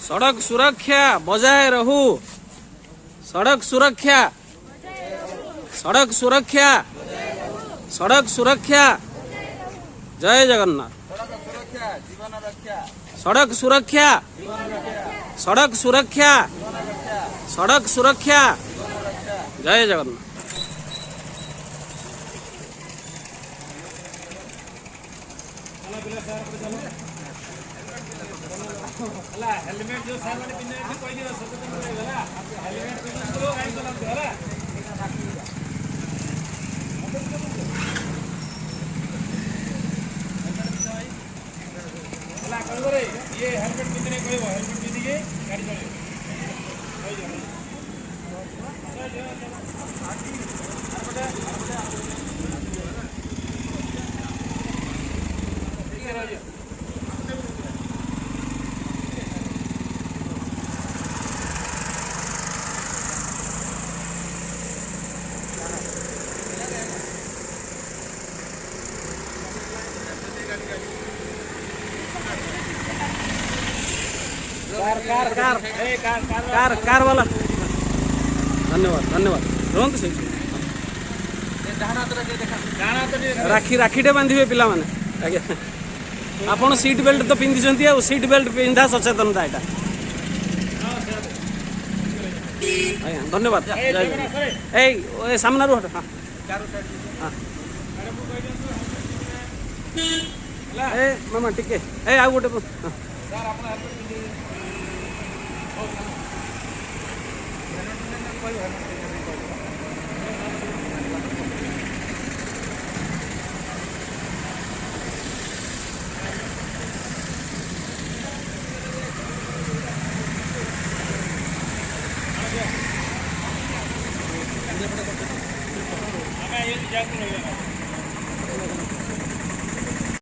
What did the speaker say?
सड़क सुरक्षा बजाय रहू। सड़क सुरक्षा, सड़क सुरक्षा, सड़क सुरक्षा। जय जगन्नाथ। सड़क सुरक्षा, सड़क सुरक्षा, सड़क सुरक्षा। जय जगन्नाथ। हेलमेट जो सामान पिन्ने कोई दियो सचेतन रहेगा हेलमेट पिन्नो गाड़ी चलाते होला हला करो रे ये हेलमेट पिन्ने कहबो हेलमेट पिन्नी के गाड़ी चलाइबो कार कार कार कार वाला धन्यवाद धन्यवाद रुहतु से राखी राखीटे बांधे पिला माने आज्ञा आपन सीट बेल्ट तो पिंधि आ सीट बेल्ट पिंधा सचेतनता यहाँ आज्ञा धन्यवाद ए सामना हाँ हाँ ए मामा टिके ए आ गोटे हाँ ये जागरूक